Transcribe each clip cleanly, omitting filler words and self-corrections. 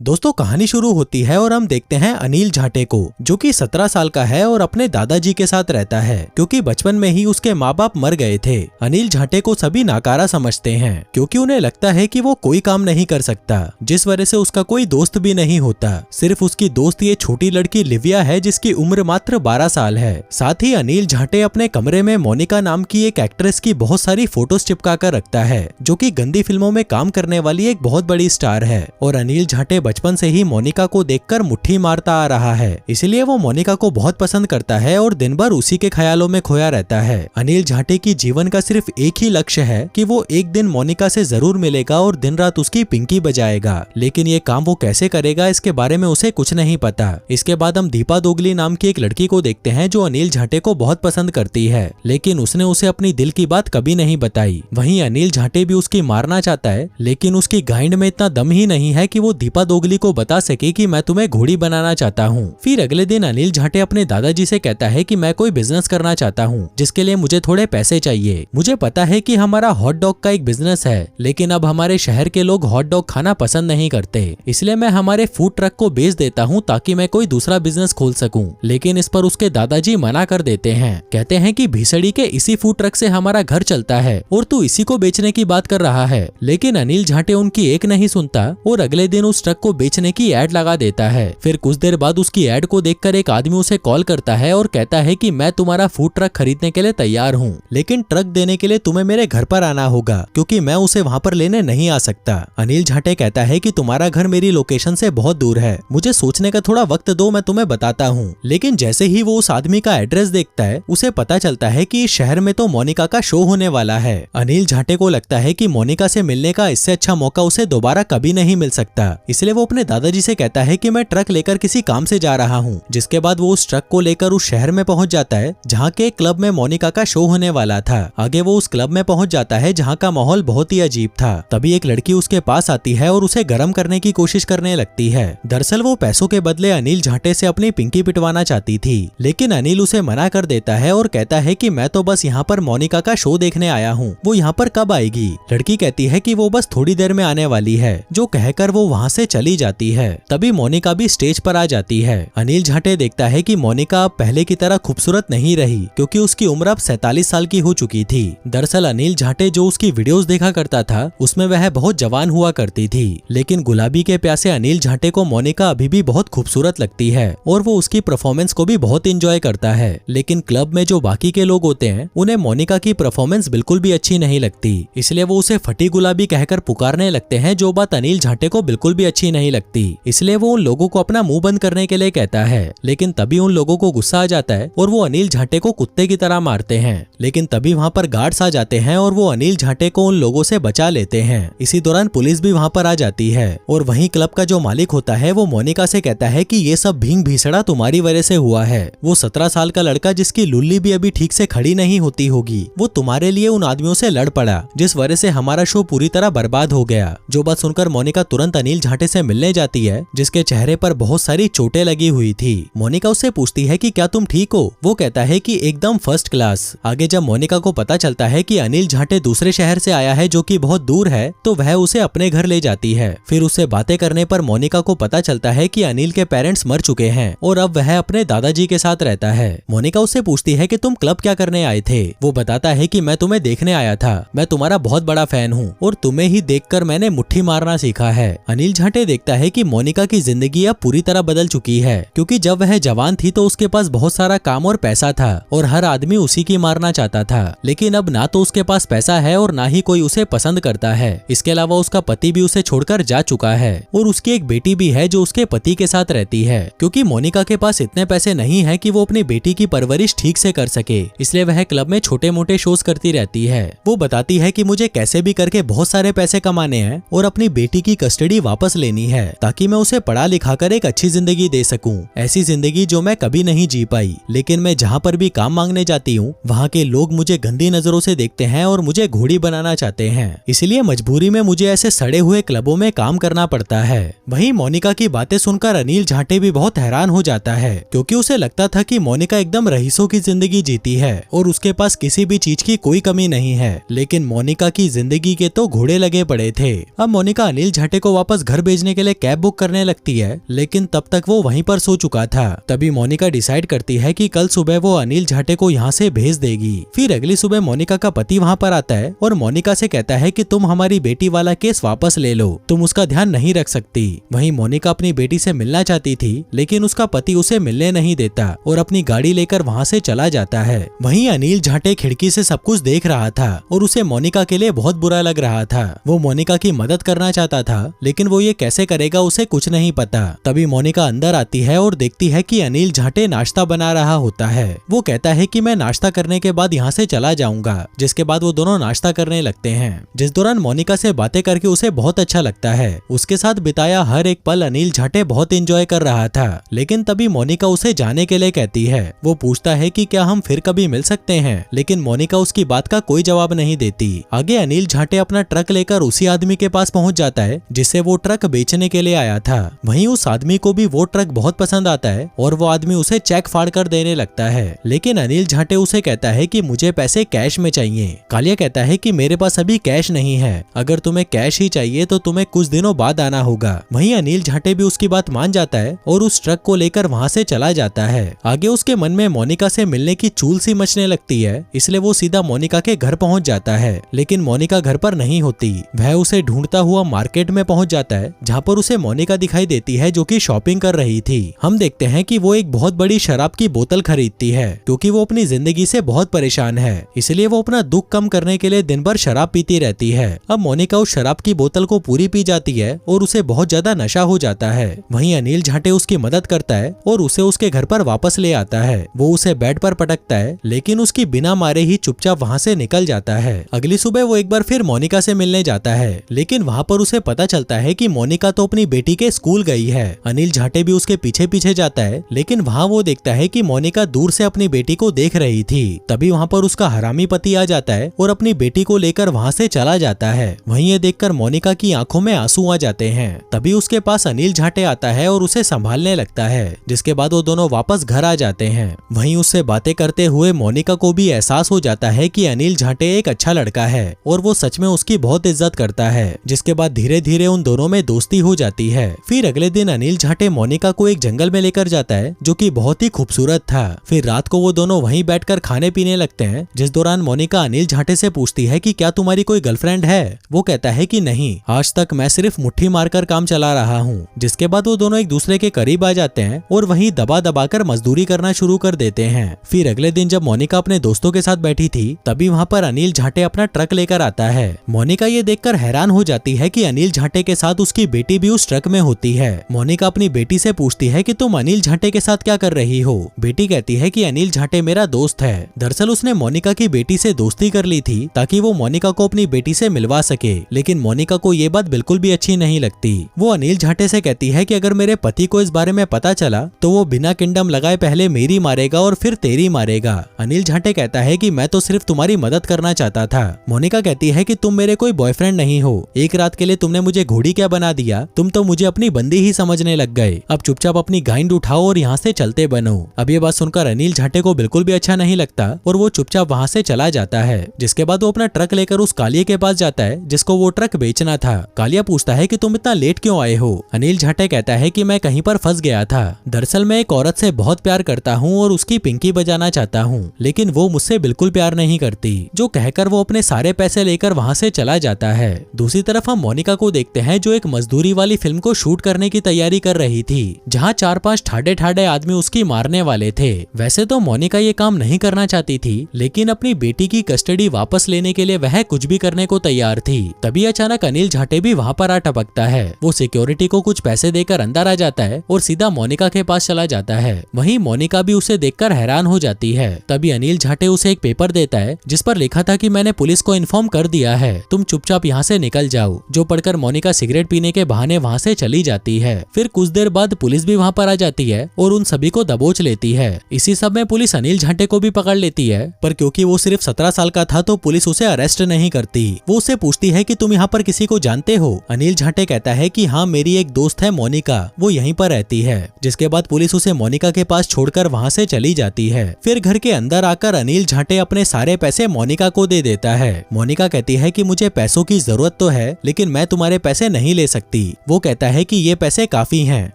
दोस्तों कहानी शुरू होती है और हम देखते हैं अनिल झाटे को, जो कि 17 साल का है और अपने दादाजी के साथ रहता है क्योंकि बचपन में ही उसके माँ बाप मर गए थे। अनिल झाटे को सभी नाकारा समझते हैं क्योंकि उन्हें लगता है कि वो कोई काम नहीं कर सकता, जिस वजह से उसका कोई दोस्त भी नहीं होता। सिर्फ उसकी दोस्त ये छोटी लड़की लिविया है जिसकी उम्र मात्र 12 साल है। साथ ही अनिल झाटे अपने कमरे में मोनिका नाम की एक एक्ट्रेस की बहुत सारी फोटोज चिपका कर रखता है, जो कि गंदी फिल्मों में काम करने वाली एक बहुत बड़ी स्टार है। और अनिल झाटे बचपन से ही मोनिका को देखकर मुट्ठी मारता आ रहा है, इसलिए वो मोनिका को बहुत पसंद करता है और दिन भर उसी के ख्यालों में खोया रहता है। अनिल झाटे की जीवन का सिर्फ एक ही लक्ष्य है कि वो एक दिन मोनिका से जरूर मिलेगा और दिन रात उसकी पिंकी बजाएगा, लेकिन ये काम वो कैसे करेगा इसके बारे में उसे कुछ नहीं पता। इसके बाद हम दीपा दोगली नाम की एक लड़की को देखते हैं जो अनिल झाटे को बहुत पसंद करती है, लेकिन उसने उसे अपनी दिल की बात कभी नहीं बताई। वहीं अनिल झाटे भी उसकी मारना चाहता है, लेकिन उसकी गाइंड में इतना दम ही नहीं है कि वो दीपा दोगली को बता सके कि मैं तुम्हें घोड़ी बनाना चाहता हूँ। फिर अगले दिन अनिल झाटे अपने दादाजी से कहता है कि मैं कोई बिजनेस करना चाहता हूँ जिसके लिए मुझे थोड़े पैसे चाहिए। मुझे पता है कि हमारा हॉट डॉग का एक बिजनेस है, लेकिन अब हमारे शहर के लोग हॉट डॉग खाना पसंद नहीं करते, इसलिए मैं हमारे फूड ट्रक को बेच देता हूँ ताकि मैं कोई दूसरा बिजनेस खोल सकूं। लेकिन इस पर उसके दादाजी मना कर देते हैं, कहते हैं कि भीसड़ी के इसी फूड ट्रक से हमारा घर चलता है और तू इसी को बेचने की बात कर रहा है। लेकिन अनिल झाटे उनकी एक नहीं सुनता और अगले दिन उस ट्रक को बेचने की एड लगा देता है। फिर कुछ देर बाद उसकी एड को देखकर एक आदमी उसे कॉल करता है और कहता है कि मैं तुम्हारा फूड ट्रक खरीदने के लिए तैयार हूँ, लेकिन ट्रक देने के लिए तुम्हें मेरे घर पर आना होगा क्योंकि मैं उसे वहाँ पर लेने नहीं आ सकता। अनिल झाटे कहता है कि तुम्हारा घर मेरी लोकेशन से बहुत दूर है, मुझे सोचने का थोड़ा वक्त दो, मैं तुम्हें बताता हूँ। लेकिन जैसे ही वो उस आदमी का एड्रेस देखता है उसे पता चलता है कि इस शहर में तो मोनिका का शो होने वाला है। अनिल झाटे को लगता है कि मोनिका से मिलने का इससे अच्छा मौका उसे दोबारा कभी नहीं मिल सकता, इसलिए वो अपने दादाजी से कहता है कि मैं ट्रक लेकर किसी काम से जा रहा हूँ। जिसके बाद वो उस ट्रक को लेकर उस शहर में पहुंच जाता है जहाँ के क्लब में मोनिका का शो होने वाला था। आगे वो उस क्लब में पहुंच जाता है जहाँ का माहौल बहुत ही अजीब था। तभी एक लड़की उसके पास आती है और उसे गर्म करने की कोशिश करने लगती है। दरअसल वो पैसों के बदले अनिल झाटे से अपनी पिंकी पिटवाना चाहती थी, लेकिन अनिल उसे मना कर देता है और कहता है कि मैं तो बस यहाँ पर मोनिका का शो देखने आया हूँ, वो यहाँ पर कब आएगी। लड़की कहती है कि वो बस थोड़ी देर में आने वाली है, जो कहकर वो वहाँ से चली जाती है। तभी मोनिका भी स्टेज पर आ जाती है। अनिल झाटे देखता है कि मोनिका अब पहले की तरह खूबसूरत नहीं रही क्योंकि उसकी उम्र अब 47 साल की हो चुकी थी। दरअसल अनिल झाटे जो उसकी वीडियोस देखा करता था उसमें वह बहुत जवान हुआ करती थी, लेकिन गुलाबी के प्यासे अनिल झाटे को मोनिका अभी भी बहुत खूबसूरत लगती है और वो उसकी परफॉर्मेंस को भी बहुत एंजॉय करता है। लेकिन क्लब में जो बाकी के लोग होते हैं उन्हें मोनिका की परफॉर्मेंस बिल्कुल भी अच्छी नहीं लगती, इसलिए वो उसे फटी गुलाबी कहकर पुकारने लगते हैं, जो बात अनिल झाटे को बिल्कुल भी अच्छी नहीं लगती। इसलिए वो उन लोगों को अपना मुंह बंद करने के लिए कहता है, लेकिन तभी उन लोगों को गुस्सा आ जाता है और वो अनिल झाटे को कुत्ते की तरह मारते हैं। लेकिन तभी वहाँ पर गार्ड्स आ जाते हैं और वो अनिल झाटे को उन लोगों से बचा लेते हैं। इसी दौरान पुलिस भी वहाँ पर आ जाती है और वहीं क्लब का जो मालिक होता है वो मोनिका से कहता है कि ये सब भींग भीसड़ा तुम्हारी वजह से हुआ है। वो 17 साल का लड़का जिसकी लुल्ली भी अभी ठीक से खड़ी नहीं होती होगी, वो तुम्हारे लिए उन आदमियों से लड़ पड़ा जिस वजह से हमारा शो पूरी तरह बर्बाद हो गया। जो बात सुनकर मोनिका तुरंत अनिल झाटे से मिलने जाती है, जिसके चेहरे पर बहुत सारी चोटें लगी हुई थी। मोनिका उससे पूछती है कि क्या तुम ठीक हो? वो कहता है कि एकदम फर्स्ट क्लास। आगे जब मोनिका को पता चलता है कि अनिल झाटे दूसरे शहर से आया है जो कि बहुत दूर है, तो वह उसे अपने घर ले जाती है। फिर उससे बातें करने पर मोनिका को पता चलता है कि अनिल के पेरेंट्स मर चुके हैं और अब वह अपने दादाजी के साथ रहता है। मोनिका उससे पूछती है कि तुम क्लब क्या करने आए थे? वो बताता है कि मैं तुम्हें देखने आया था, मैं तुम्हारा बहुत बड़ा फैन हूँ और तुम्हें ही देखकर मैंने मुट्ठी मारना सीखा है। अनिल झाटे देखता है कि मोनिका की जिंदगी अब पूरी तरह बदल चुकी है, क्योंकि जब वह जवान थी तो उसके पास बहुत सारा काम और पैसा था और हर आदमी उसी की मारना चाहता था, लेकिन अब ना तो उसके पास पैसा है और ना ही कोई उसे पसंद करता है। इसके अलावा उसका पति भी उसे छोड़कर जा चुका है और उसकी एक बेटी भी है जो उसके पति के साथ रहती है। क्योंकि मोनिका के पास इतने पैसे नहीं है कि वो अपनी बेटी की परवरिश ठीक से कर सके, इसलिए वह क्लब में छोटे मोटे शोज करती रहती है। वो बताती है कि मुझे कैसे भी करके बहुत सारे पैसे कमाने हैं और अपनी बेटी की कस्टडी वापस लेनी है ताकि मैं उसे पढ़ा लिखा कर एक अच्छी जिंदगी दे सकूं, ऐसी जिंदगी जो मैं कभी नहीं जी पाई। लेकिन मैं जहाँ पर भी काम मांगने जाती हूँ वहाँ के लोग मुझे गंदी नजरों से देखते हैं और मुझे घोड़ी बनाना चाहते हैं, इसलिए मजबूरी में मुझे ऐसे सड़े हुए क्लबों में काम करना पड़ता है। वहीं मोनिका की बातें सुनकर अनिल झाटे भी बहुत हैरान हो जाता है, क्योंकि उसे लगता था कि मोनिका एकदम रईसों की जिंदगी जीती है और उसके पास किसी भी चीज की कोई कमी नहीं है, लेकिन मोनिका की जिंदगी के तो घोड़े लगे पड़े थे। अब मोनिका अनिल झाटे को वापस घर भेजने पहुंचने के लिए कैब बुक करने लगती है, लेकिन तब तक वो वहीं पर सो चुका था। तभी मोनिका डिसाइड करती है कि कल सुबह वो अनिल झाटे को यहाँ से भेज देगी। फिर अगली सुबह मोनिका का पति वहाँ पर आता है और मोनिका से कहता है कि तुम हमारी बेटी वाला केस वापस ले लो, तुम उसका ध्यान नहीं रख सकती। वहीं मोनिका अपनी बेटी से मिलना चाहती थी, लेकिन उसका पति उसे मिलने नहीं देता और अपनी गाड़ी लेकर वहाँ से चला जाता है। वहीं अनिल झाटे खिड़की से सब कुछ देख रहा था और उसे मोनिका के लिए बहुत बुरा लग रहा था। वो मोनिका की मदद करना चाहता था, लेकिन वो ये कैसे करेगा उसे कुछ नहीं पता। तभी मोनिका अंदर आती है और देखती है कि अनिल झाटे नाश्ता बना रहा होता है। वो कहता है कि मैं नाश्ता करने के बाद यहाँ से चला जाऊंगा, जिसके बाद वो दोनों नाश्ता करने लगते हैं। जिस दौरान मोनिका से बातें करके उसे बहुत अच्छा लगता है। उसके साथ बिताया हर एक पल अनिल झाटे बहुत एंजॉय कर रहा था। लेकिन तभी मोनिका उसे जाने के लिए कहती है। वो पूछता है कि क्या हम फिर कभी मिल सकते हैं, लेकिन मोनिका उसकी बात का कोई जवाब नहीं देती। आगे अनिल झाटे अपना ट्रक लेकर उसी आदमी के पास पहुंच जाता है जिससे वो ट्रक बेचने के लिए आया था। वहीं उस आदमी को भी वो ट्रक बहुत पसंद आता है और वो आदमी उसे चेक फाड़ कर देने लगता है। लेकिन अनिल झाटे उसे कहता है कि मुझे पैसे कैश में चाहिए। कालिया कहता है कि मेरे पास अभी कैश नहीं है, अगर तुम्हें कैश ही चाहिए तो तुम्हें कुछ दिनों बाद आना होगा। वहीं अनिल झाटे भी उसकी बात मान जाता है और उस ट्रक को लेकर वहाँ से चला जाता है। आगे उसके मन में मोनिका से मिलने की चूल सी मचने लगती है, इसलिए वो सीधा मोनिका के घर पहुँच जाता है। लेकिन मोनिका घर पर नहीं होती। वह उसे ढूंढता हुआ मार्केट में पहुँच जाता है, जहाँ पर उसे मोनिका दिखाई देती है जो कि शॉपिंग कर रही थी। हम देखते हैं कि वो एक बहुत बड़ी शराब की बोतल खरीदती है, क्योंकि वो अपनी जिंदगी से बहुत परेशान है। इसलिए वो अपना दुख कम करने के लिए दिन भर शराब पीती रहती है। अब मोनिका उस शराब की बोतल को पूरी पी जाती है और उसे बहुत ज्यादा नशा हो जाता है। वहीं अनिल झाटे उसकी मदद करता है और उसे उसके घर पर वापस ले आता है। वो उसे बेड पर पटकता है, लेकिन उसकी बिना मारे ही चुपचाप वहाँ से निकल जाता है। अगली सुबह वो एक बार फिर मोनिका से मिलने जाता है, लेकिन वहाँ पर उसे पता चलता है कि मोनिका तो अपनी बेटी के स्कूल गई है। अनिल झाटे भी उसके पीछे पीछे जाता है, लेकिन वहाँ वो देखता है कि मोनिका दूर से अपनी बेटी को देख रही थी। तभी वहाँ पर उसका हरामी पति आ जाता है और अपनी बेटी को लेकर वहाँ से चला जाता है। वहीं ये देखकर मोनिका की आंखों में आंसू आ जाते हैं। तभी उसके पास अनिल झाटे आता है और उसे संभालने लगता है, जिसके बाद वो दोनों वापस घर आ जाते हैं। वहीं उससे बातें करते हुए मोनिका को भी एहसास हो जाता है कि अनिल झाटे एक अच्छा लड़का है और वो सच में उसकी बहुत इज्जत करता है, जिसके बाद धीरे धीरे उन दोनों में दोस्ती हो जाती है। फिर अगले दिन अनिल झाटे मोनिका को एक जंगल में लेकर जाता है जो कि बहुत ही खूबसूरत था। फिर रात को वो दोनों वहीं बैठकर खाने पीने लगते हैं, जिस दौरान मोनिका अनिल झाटे से पूछती है कि क्या तुम्हारी कोई गर्लफ्रेंड है। वो कहता है कि नहीं, आज तक मैं सिर्फ मुट्ठी मारकर काम चला रहा हूँ। जिसके बाद वो दोनों एक दूसरे के करीब आ जाते हैं और वहीं दबा दबा कर मजदूरी करना शुरू कर देते हैं। फिर अगले दिन जब मोनिका अपने दोस्तों के साथ बैठी थी, तभी वहाँ पर अनिल झाटे अपना ट्रक लेकर आता है। मोनिका ये देखकर हैरान हो जाती है कि अनिल झाटे के साथ उसकी बेटी भी उस ट्रक में होती है। मोनिका अपनी बेटी से पूछती है कि तुम अनिल झाटे के साथ क्या कर रही हो। बेटी कहती है कि अनिल झाटे मेरा दोस्त है। दरअसल उसने मोनिका की बेटी से दोस्ती कर ली थी ताकि वो मोनिका को अपनी बेटी से मिलवा सके, लेकिन मोनिका को ये बात बिल्कुल भी अच्छी नहीं लगती। वो अनिल झाटे से कहती है कि अगर मेरे पति को इस बारे में पता चला तो वो बिना किंडम लगाए पहले मेरी मारेगा और फिर तेरी मारेगा। अनिल झाटे कहता है कि मैं तो सिर्फ तुम्हारी मदद करना चाहता था। मोनिका कहती है कि तुम मेरे कोई बॉयफ्रेंड नहीं हो, एक रात के लिए तुमने मुझे घोड़ी क्या बना दिया, तुम तो मुझे अपनी बंदी ही समझने लग गए। अब चुपचाप अपनी गाइंड उठाओ और यहाँ से चलते बनो। अब ये बात सुनकर अनिल झाटे को बिल्कुल भी अच्छा नहीं लगता और वो चुपचाप वहाँ से चला जाता है। जिसके बाद वो अपना ट्रक लेकर उस कालिया के पास जाता है जिसको वो ट्रक बेचना था। कालिया पूछता है कि तुम इतना लेट क्यों आए हो। अनिल झाटे कहता है कि मैं कहीं पर फंस गया था। दरअसल मैं एक औरत से बहुत प्यार करता हूँ और उसकी पिंकी बजाना चाहता हूँ, लेकिन वो मुझसे बिल्कुल प्यार नहीं करती। जो कहकर वो अपने सारे पैसे लेकर वहाँ से चला जाता है। दूसरी तरफ हम मोनिका को देखते हैं जो एक मजदूरी वाली फिल्म को शूट करने की तैयारी कर रही थी, जहाँ 4-5 ठाडे ठाडे आदमी उसकी मारने वाले थे। वैसे तो मोनिका ये काम नहीं करना चाहती थी, लेकिन अपनी बेटी की कस्टडी वापस लेने के लिए वह कुछ भी करने को तैयार थी। तभी अचानक अनिल झाटे भी वहाँ पर आ टपकता है। वो सिक्योरिटी को कुछ पैसे देकर अंदर आ जाता है और सीधा मोनिका के पास चला जाता है। वहीं मोनिका भी उसे देखकर हैरान हो जाती है। तभी अनिल झाटे उसे एक पेपर देता है जिस पर लिखा था कि मैंने पुलिस को इन्फॉर्म कर दिया है, तुम चुपचाप यहाँ से निकल जाओ। जो पढ़कर मोनिका सिगरेट पीने के बहाने वहाँ से चली जाती है। फिर कुछ देर बाद पुलिस भी वहाँ पर आ जाती है और उन सभी को दबोच लेती है। इसी सब में पुलिस अनिल झाटे को भी पकड़ लेती है, पर क्योंकि वो सिर्फ 17 साल का था तो पुलिस उसे अरेस्ट नहीं करती। वो उससे पूछती है कि तुम यहाँ पर किसी को जानते हो। अनिल झाटे कहता है कि हाँ, मेरी एक दोस्त है मोनिका, वो यहीं पर रहती है। जिसके बाद पुलिस उसे मोनिका के पास छोड़कर वहाँ से चली जाती है। फिर घर के अंदर आकर अनिल झाटे अपने सारे पैसे मोनिका को दे देता है। मोनिका कहती है कि मुझे पैसों की जरूरत तो है, लेकिन मैं तुम्हारे पैसे नहीं ले सकती। सकती। वो कहता है कि ये पैसे काफी हैं,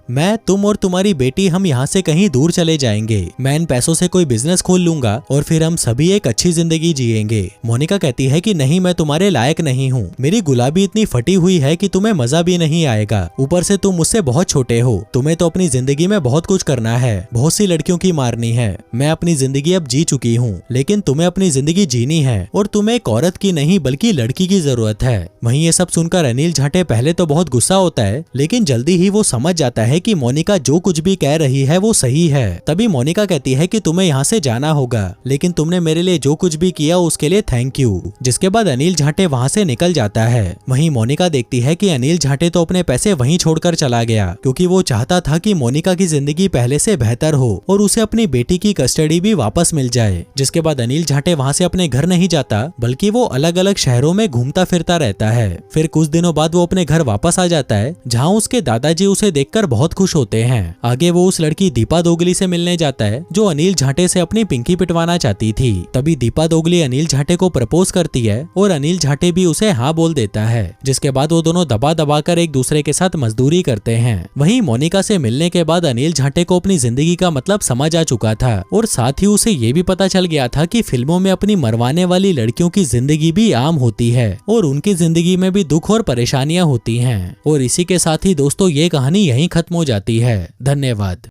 मैं, तुम और तुम्हारी बेटी हम यहाँ से कहीं दूर चले जाएंगे। मैं इन पैसों से कोई बिजनेस खोल लूंगा और फिर हम सभी एक अच्छी जिंदगी जिएंगे। मोनिका कहती है कि नहीं, मैं तुम्हारे लायक नहीं हूँ। मेरी गुलाबी इतनी फटी हुई है कि तुम्हें मजा भी नहीं आएगा। ऊपर से तुम मुझसे बहुत छोटे हो। तुम्हें तो अपनी जिंदगी में बहुत कुछ करना है, बहुत सी लड़कियों की मारनी है। मैं अपनी जिंदगी अब जी चुकी हूँ, लेकिन तुम्हें अपनी जिंदगी जीनी है और तुम्हें एक औरत की नहीं बल्कि लड़की की जरूरत है। वहीं ये सब सुनकर अनिल झाटे पहले तो बहुत गुस्सा होता है, लेकिन जल्दी ही वो समझ जाता है कि मोनिका जो कुछ भी कह रही है वो सही है। तभी मोनिका कहती है कि तुम्हें यहाँ से जाना होगा, लेकिन तुमने मेरे लिए जो कुछ भी किया उसके लिए थैंक यू। जिसके बाद अनिल झाटे वहाँ से निकल जाता है। वहीं मोनिका देखती है कि अनिल झाटे तो अपने पैसे वहीं छोड़कर चला गया, क्योंकि वो चाहता था कि मोनिका की जिंदगी पहले से बेहतर हो और उसे अपनी बेटी की कस्टडी भी वापस मिल जाए। जिसके बाद अनिल झाटे वहाँ से अपने घर नहीं जाता, बल्कि वो अलग अलग शहरों में घूमता फिरता रहता है। फिर कुछ दिनों बाद वो अपने घर वापस आ जाता है, जहाँ उसके दादाजी उसे देखकर बहुत खुश होते हैं। आगे वो उस लड़की दीपा दोगली से मिलने जाता है, जो अनिल झाटे से अपनी पिंकी पिटवाना चाहती थी। तभी दीपा दोगली अनिल झाटे को प्रपोज करती है और अनिल झाटे भी उसे हाँ बोल देता है। जिसके बाद वो दोनों दबा दबा कर एक दूसरे के साथ मजदूरी करते हैं। वहीं मोनिका से मिलने के बाद अनिल झाटे को अपनी जिंदगी का मतलब समझ आ चुका था और साथ ही उसे ये भी पता चल गया था कि फिल्मों में अपनी मरवाने वाली लड़कियों की जिंदगी भी आम होती है और उनकी जिंदगी में भी दुख और परेशानियां होती हैं। और इसी के साथ ही दोस्तों ये कहानी यहीं खत्म हो जाती है। धन्यवाद।